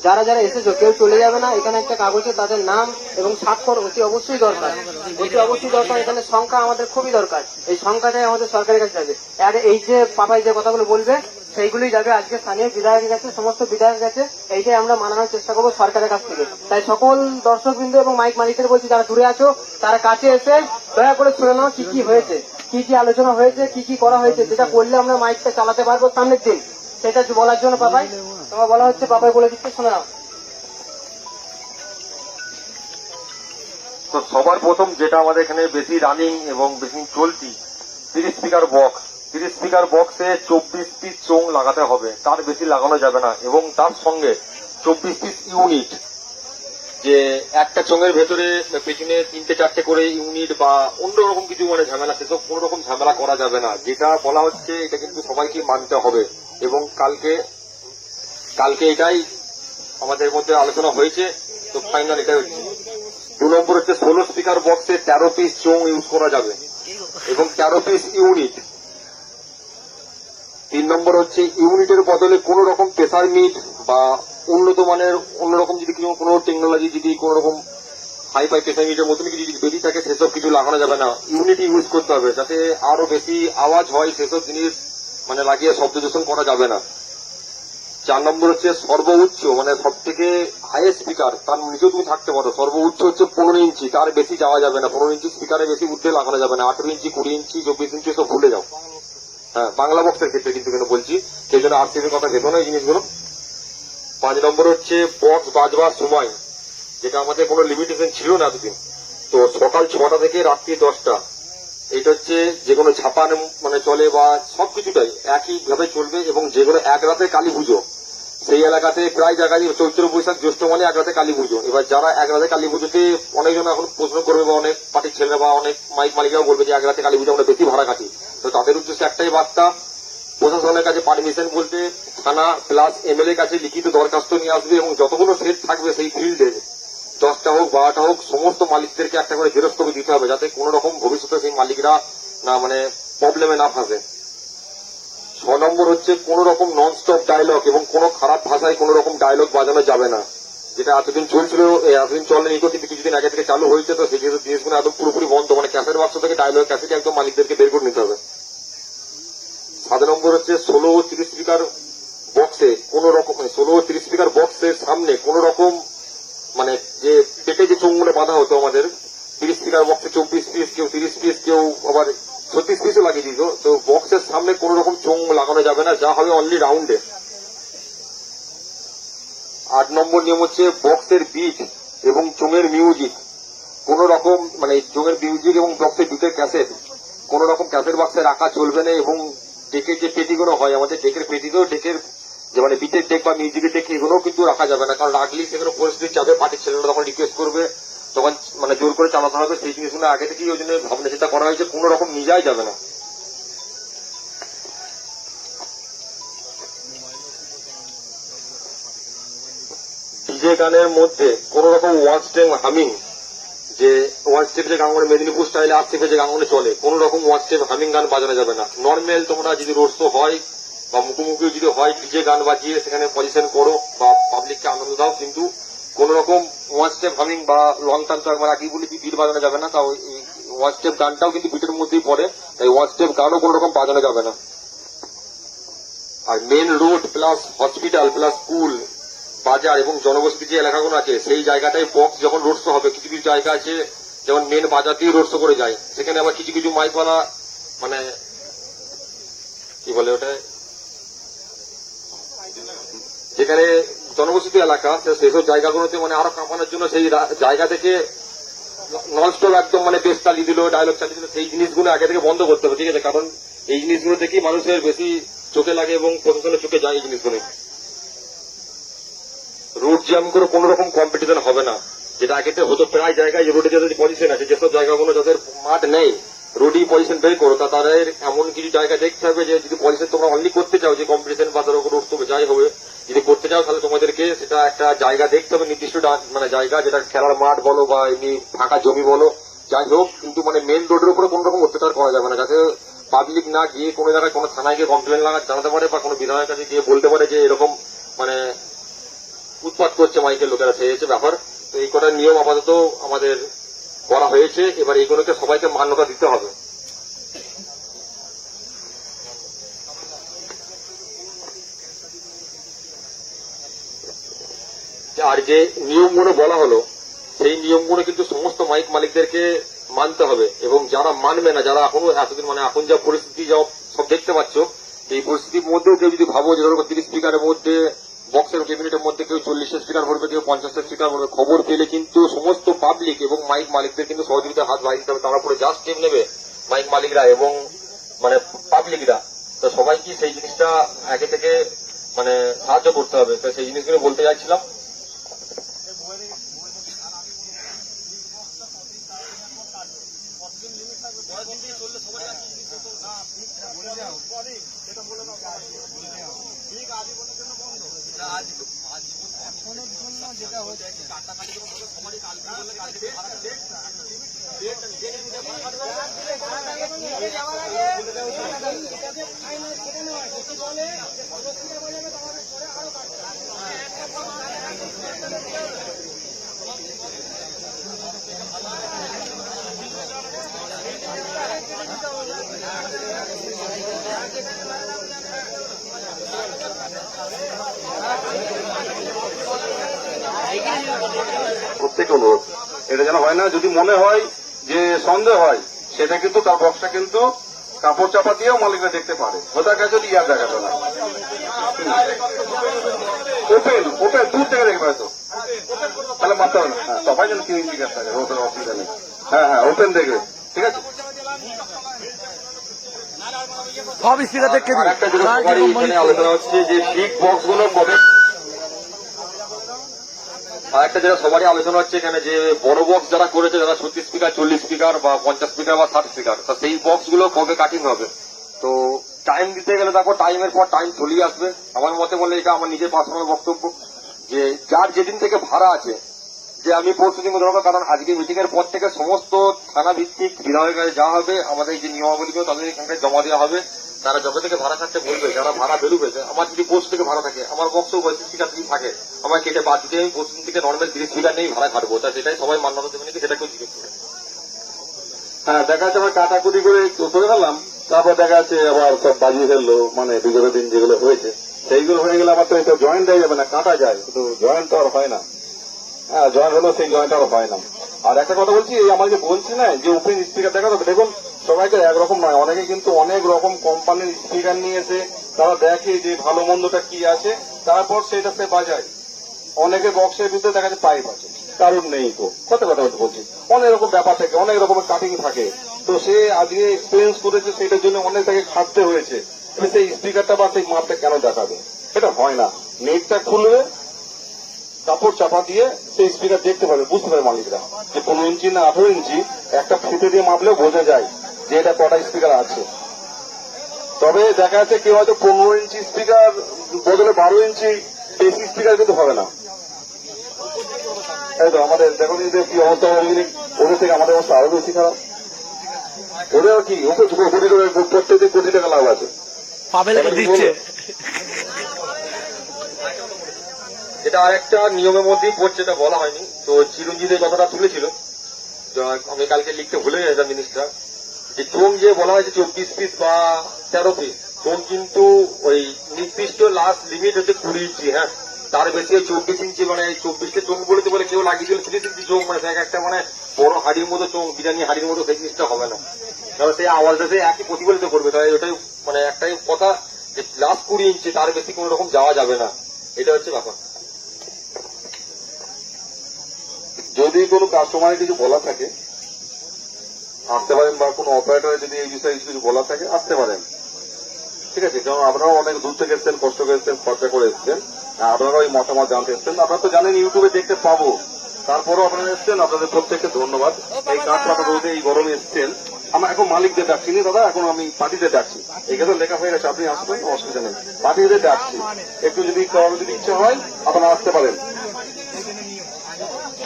যারা যারা এসেছো কেউ চলে যাবে না, এখানে একটা কাগজে তাদের নাম এবং স্বাক্ষর অতি অবশ্যই দরকার, অতি অবশ্যই দরকার। এখানে সংখ্যা আমাদের খুবই দরকার, এই সংখ্যাটাই আমাদের সরকারের কাছে যাবে। আর এই যে পাপাই যে কথাগুলো বলবে সেইগুলোই যাবে আজকে স্থানীয় বিধায়কের কাছে, সমস্ত বিধায়কের কাছে। এইটাই আমরা মানানোর চেষ্টা করবো সরকারের কাছ থেকে। তাই সকল দর্শকবৃন্দ এবং মাইক মালিকদের বলছি, যারা দূরে আছো তারা কাছে এসে দয়া করে শুনে নাও কি কি হয়েছে, কি কি আলোচনা হয়েছে, কি কি করা হয়েছে, যেটা করলে আমরা মাইকটা চালাতে পারবো সামনের দিন, সেটা বলার জন্য পাপাই তোমার বলা হচ্ছে। পাপাই বলে দিচ্ছে, শুনে নাও। তো সবার প্রথম যেটা আমাদের এখানে বেশি রানিং এবং বেশি চলতি 30 স্পিকার বক্স। 30 স্পিকার বক্সে 24 পিস চোং লাগাতে হবে, তার বেশি লাগানো যাবে না। এবং তার সঙ্গে 24 পিস ইউনিট, যে একটা চোঙের ভেতরে পেছনে 3-4টে করে ইউনিট বা অন্যরকম কিছু মানে ঝামেলা, সেসব কোন রকম ঝামেলা করা যাবে না। যেটা বলা হচ্ছে এটা কিন্তু সবাইকে মানতে হবে। এবং কালকে এটাই আমাদের মধ্যে আলোচনা হয়েছে, তো ফাইনাল এটাই হচ্ছে। 2 নম্বর হচ্ছে 16 স্পিকার বক্সে 13 পিস চোং ইউজ করা যাবে এবং 13 পিস ইউনিট। 3 নম্বর হচ্ছে ইউনিটের বদলে কোন রকম প্রেসার মিট বা উন্নত মানের অন্যরকম যদি কোনো টেকনোলজি, যদি কোন রকম হাই প্রেসার মিটের মতন কিছু যদি বেরিয়ে থাকে, সেসব কিছু লাগানো যাবে না। ইউনিট ইউজ করতে হবে, যাতে আরো বেশি আওয়াজ হয়, সেসব জিনিস মানে লাগিয়ে শব্দ দূষণ করা যাবে না। 4 নম্বর হচ্ছে সর্বোচ্চ মানে সব থেকে হাইয়েস্ট স্পিকার, তার নিচেও তুমি থাকতে পারো। সর্বোচ্চ হচ্ছে 15 ইঞ্চি, তার বেশি যাওয়া যাবে না। 15 ইঞ্চি স্পিকারে বেশি উঠতে লাগানো যাবে না। 18 ইঞ্চি, 20 ইঞ্চি, 24 ইঞ্চি সব ভুলে যাও। হ্যাঁ, বাংলা বক্সের ক্ষেত্রে কিন্তু কেন বলছি, সেই জন্য আরসিবির কথা ভেবো না এই জিনিসগুলো। 5 নম্বর হচ্ছে বক্স বাজবার সময়, যেটা আমাদের কোনো লিমিটেশন ছিল না এতদিন। তো সকাল 6টা থেকে রাত্রি 10টা, এটা হচ্ছে যে কোনো ছাপানো মানে চলে বা সবকিছুটাই একইভাবে চলবে। এবং যেগুলো এক রাতে কালী পুজো, সেই এলাকাতে প্রায় জায়গায় চৈত্র বৈশাখ জ্যৈষ্ঠ মানে এক রাতে কালী পুজো। এবার যারা এক রাতে কালী পুজোতে, অনেকজন এখন প্রশ্ন করবে বা অনেক পার্টির ছেলেরা বা অনেক মাইক মালিকরাও বলবে যে এক রাতে কালী পুজো আমরা বেশি ভাড়া কাটি। তো তাদের উদ্দেশ্যে একটাই বার্তা, প্রশাসনের কাছে পারমিশন বলতে থানা প্লাস এমএলএ কাছে লিখিত দরখাস্ত নিয়ে আসবে এবং যতগুলো সেট থাকবে সেই ফিল্ডে 10টা হোক 12টা হোক, সমস্ত মালিকদেরকে একটা করে জেরক্স কপি দিতে হবে, যাতে কোনো রকম ভবিষ্যতে সেই মালিকরা না মানে প্রবলেমে না ফাঁসে। 6 নম্বর হচ্ছে কোন রকম নন স্টপ ডায়লগ এবং কোন খারাপ ভাষায় কোন রকম ডায়লগ বাজানো যাবে না। যেটা এতদিন চলছিল, এতদিন চলেনি তো, কিন্তু কিছুদিন আগে থেকে চালু হয়েছে। তো সেই জিনিসগুলো একদম পুরোপুরি বন্ধ, মানে ক্যাসেট বাক্স থেকে ডায়লগ ক্যাসেট একদম মালিকদেরকে বের করে নিতে হবে। 7 নম্বর হচ্ছে 16 ও 30 স্পিকার বক্সে কোন রকম 16 ও 30 স্পিকার বক্সের সামনে কোন রকম মানে যে পেটে যে চোঙগুলো বাঁধা হতো আমাদের 30 স্পিকার বক্সে 24 পিস, কেউ 30 পিস, কেউ আবার 36 পিসও লাগিয়ে দিত। তো বক্সের সামনে কোন রকম চোঙ লাগানো যাবে না, যা হবে অনলি রাউন্ডে। 8 নম্বর নিয়ম হচ্ছে বক্সের বিট এবং চোঙের মিউজিক কোন রকম মানে চোঙের মিউজিক এবং বক্সের বিটের ক্যাসেট কোন রকম ক্যাসেট বক্সে রাখা চলবে না। এবং ডেকের যে পেটিগুলো হয় আমাদের, ডেকের পেটিতেও ডেকের যে মানে বিটের ডেক বা মিউজিকের ডেক এগুলোও কিন্তু রাখা যাবে না, কারণ রাখলেই সেগুলো পরিস্থিতি যাবে, পার্টির ছেলেরা তখন রিকোয়েস্ট করবে, তখন মানে জোর করে চালাতে হবে। সেই জিনিসগুলো আগে থেকেই ওই জন্য ভাবনা চিন্তা করা হয়েছে, কোন রকম নিয়ে যাওয়া যাবে না। ডিজে গানের মধ্যে কোন রকম ওয়ান স্টেপ হামিং, যে ওয়ান স্টেপ যে গান মেদিনীপুর স্টাইলে আরসিপি যে গানগুলো চলে, কোন রকম ওয়ান স্টেপ হামিং গান বাজানো যাবে না। নর্মাল তোমরা যদি রোড শো হয় বা মুখোমুখি যদি হয়, ডিজে গান বাজিয়ে সেখানে পজিশন করো বা পাবলিককে আনন্দ দাও, কিন্তু কোন রকম ওয়ান স্টেপ হামিং বা লং টার্ম মানে আগে বলি বিট বাজানো যাবে না। তাও ওয়ান স্টেপ গানটাও কিন্তু বিটের মধ্যেই পড়ে, তাই ওয়ান স্টেপ গানও কোন রকম বাজানো যাবে না। আর main road plus hospital plus school, বাজার এবং জনবসতি যে এলাকাগুলো আছে, সেই জায়গাটায় বক্স যখন রোড শো হবে, কিছু কিছু জায়গা আছে যেমন মেন বাজার দিয়ে রোড শো করে যায়, সেখানে আবার কিছু কিছু মাইকওয়ালা মানে কি বলে ওটা, যেখানে জনবসতি এলাকা, সেসব জায়গাগুলোতে মানে আরো কাঁপানোর জন্য সেই জায়গা থেকে ননস্টপ একদম মানে বেশ চালিয়ে দিল, ডায়লগ চালিয়ে দিল, সেই জিনিসগুলো আগে থেকে বন্ধ করতে হবে, ঠিক আছে? কারণ এই জিনিসগুলো থেকেই মানুষের বেশি চোখে লাগে এবং প্রশাসনের চোখে যায় এই জিনিসগুলো। রোড জ্যাম করে কোন রকম কম্পিটিশন হবে না, যেটা আগে হতো প্রায় জায়গায় রোডে যাদের পজিশন আছে, যেসব জায়গাগুলো যাদের মাঠ নেই রোডই পজিশন বের করো, তাদের এমন কিছু জায়গা দেখতে হবে যে যদি পজিশন তোমরা অনলি করতে চাও, যে কম্পিটিশন বা ধরো রোড তো যাই হবে, যদি করতে চাও তাহলে তোমাদেরকে সেটা একটা জায়গা দেখতে হবে, নির্দিষ্ট মানে জায়গা, যেটা খেলার মাঠ বলো বা এমনি ফাঁকা জমি বলো, যাই হোক, কিন্তু মানে মেন রোডের উপরে কোন রকম অত্যাচার করা যাবে না, যাতে পাবলিক না গিয়ে কোনো জায়গায় কোনো থানায় গিয়ে কমপ্লেন জানাতে পারে বা কোনো বিধায়কের কাছে গিয়ে বলতে পারে যে এরকম মানে উৎপাত করছে মাইকের লোকেরা, সেই হচ্ছে ব্যাপার। তো এই কটা নিয়ম আপাতত আমাদের করা হয়েছে, এবার এইগুলোকে সবাইকে মান্যতা দিতে হবে। আর যে নিয়মগুলো বলা হলো সেই নিয়মগুলো কিন্তু সমস্ত মাইক মালিকদেরকে মানতে হবে, এবং যারা মানবে না, যারা এখনো এতদিন এখন যা পরিস্থিতি সব দেখতে পাচ্ছ, এই পরিস্থিতির মধ্যেও কেউ যদি ভাবো যে ধরো 30 স্পিকারের মধ্যে বক্সের ক্যাবিনেটের মধ্যে কেউ 40 স্পিকার ভরবে, কেউ 50 স্পিকার ভরবে, খবর পেলে কিন্তু সমস্ত পাবলিক এবং মাইক মালিকদের কিন্তু সহযোগিতার হাত বাড়িয়ে দিতে হবে। তারা পুরো যা স্টেপ নেবে মাইক মালিকরা এবং পাবলিকরা, তো সবাই কি সেই জিনিসটা আগে থেকে সাহায্য করতে হবে। তো সেই জিনিসগুলো বলতে চাইছিলাম। প্রত্যেক অনুরোধ, এটা যেন হয় না, যদি মনে হয় যে সন্দেহ হয়, সেটা কিন্তু তার বক্সটা কিন্তু কাপড় চাপা দিয়েও মালিকরা দেখতে পারে, ওটার কাছে ইয়ার দেখাবে না। ওপেন ওপেন দূর থেকে দেখবে হয়তো, তাহলে মারতে হবে না। হ্যাঁ, সবাই যেন কি ইন্ডিকেট থাকে, ওপেন অসুবিধা নেই। হ্যাঁ হ্যাঁ, ওপেন দেখবে, ঠিক আছে। সব স্পিকার দেখে আর একটা যেটা সবারই এখানে আলোচনা হচ্ছে যে বিগ বক্স গুলো কবে, আর একটা যেটা সবারই আলোচনা হচ্ছে এখানে যে বড় বক্স যারা করেছে, যারা 36 স্পিকার, 40 স্পিকার বা 50 স্পিকার বা 60 স্পিকার, তো সেই বক্স গুলো কবে কাটিং হবে। তো টাইম দিতে গেলে দেখো টাইমের পর টাইম চলেই আসবে। আমার মতে বলে এটা আমার নিজের পার্সোনাল বক্তব্য, যে যার যেদিন থেকে ভাড়া আছে, যে আমি পরশু দিন ধরবো, কারণ আজকে মিটিং এর পর থেকে সমস্ত থানা ভিত্তিক বিধায়কের কাছে যাওয়া হবে, আমাদের যে নিয়মাবলীগুলো তাদের এখানে জমা দেওয়া হবে। তারা যবে থেকে ভাড়া থাকতে বলবে, যারা ভাড়া বেরোবে, আমার যদি পোস্ট থেকে ভাড়া থাকে, আমার বক্স 35 স্পিকার যদি থাকে, আমার কেটে বাদ দিতে আমি পোস্ট থেকে নর্মাল 30 স্পিকার নিয়েই ভাড়া কাটবো। তা সেটাই সবাই মান্যতা দেবে নাকি, সেটাকেও জিজ্ঞেস করে। হ্যাঁ, দেখা যাচ্ছে আমরা কাটাকুটি করে করে ফেললাম, তারপর দেখা যাচ্ছে আবার সব বাজিয়ে ফেললো, বিগত দিন যেগুলো হয়েছে সেইগুলো হয়ে গেলে আবার তো এটা জয়েন্ট হয়ে যাবে না, কাটা যায়, কিন্তু জয়েন্ট তো আর হয় না। হ্যাঁ, জয়েন্ট হলেও সেই জয়েন্ট আর হয় না। আর একটা কথা বলছি, এই আমার যে বলছি না যে ওপেন স্পিকার দেখা যাবে, দেখুন সবাইকে একরকম নয়, অনেকে কিন্তু অনেক রকম কোম্পানির স্পিকার নিয়ে এসে তারা দেখে যে ভালো মন্দটা কি আছে, তারপর সেটা সে বাজায়। অনেকে বক্সের ভিতরে দেখা যাচ্ছে পাইপ আছে, কারণ নেই, তো কত কথা বলছি, অনেক রকম ব্যাপার থাকে, অনেক রকমের কাটিং থাকে। তো সে আজকে এক্সপিরিয়েন্স করেছে, সেটার জন্য অনেক তাকে খাটতে হয়েছে, সেই স্পিকারটা বা সেই মাপটা কেন দেখাবে, এটা হয় না। নেটটা খুলবে, কাপড় চাপা দিয়ে সেই স্পিকার দেখতে পাবে, বুঝতে পারে মালিকরা যে 15 ইঞ্চি না 18 ইঞ্চি, একটা ফিতে দিয়ে মাপলেও বোঝা যায় যে এটা কটা স্পিকার আছে। তবে দেখা যাচ্ছে কেউ হয়তো 15 ইঞ্চি স্পিকার বদলে 12 ইঞ্চি বেশি স্পিকার কিন্তু হবে না। এই তো আমাদের দেখো কি অবস্থা, ওদের থেকে আমাদের অবস্থা আরো বেশি খারাপ। ওদের কি প্রত্যেক কোটি টাকা লাভ আছে, দিচ্ছে। এটা আরেকটা নিয়মের মধ্যেই পড়ছে, এটা বলা হয়নি। তো চিরঞ্জিতের কথাটা তুলেছিল, আমি কালকে লিখতে ভুলে গেছিলাম জিনিসটা, যে চোং যে বলা হয়েছে 24 পিস বা 13 পিস চোং, কিন্তু ওই নির্দিষ্ট লাস্ট লিমিট হচ্ছে 20 ইঞ্চি। হ্যাঁ, তার বেশি 24 ইঞ্চি, 24টা চোং বলতে বলে কেউ লাগিয়ে দিল 30 ইঞ্চি চোং, একটা বড় হাড়ির মতো চোং, বিরিয়ানি হাড়ির মতো, সেই জিনিসটা হবে না। কারণ সেই আওয়াজটা সে একই প্রতিফলিত করবে। তাই ওটাই একটাই কথা, যে লাস্ট 20 ইঞ্চি, তার বেশি কোন রকম যাওয়া যাবে না, এটা হচ্ছে ব্যাপার। যদি কোনো কাস্টমারের কিছু বলা থাকে আসতে পারেন, বা কোনো অপারেটরের যদি এই বিষয়ে কিছু বলা থাকে আসতে পারেন, ঠিক আছে। কারণ আপনারাও অনেক দূর থেকে এসছেন, কষ্ট করে এসছেন, খরচা করে এসছেন, আপনারা ওই মতামত জানতে এসছেন। আপনারা তো জানেন ইউটিউবে দেখতে পাবো, তারপরেও আপনারা এসছেন, আপনাদের প্রত্যেককে ধন্যবাদ। এই কাজ পাতা রোদে এই গরমে এসছেন। আমরা এখন মালিকদের ডাকছি নি দাদা, এখন আমি পার্টিদের ডাকছি। এখানে লেখা হয়ে গেছে, আপনি আসবেন, অসুবিধা নেই, পার্টিদের ডাকছি। একটু যদি ইচ্ছা হয় আপনারা আসতে পারেন।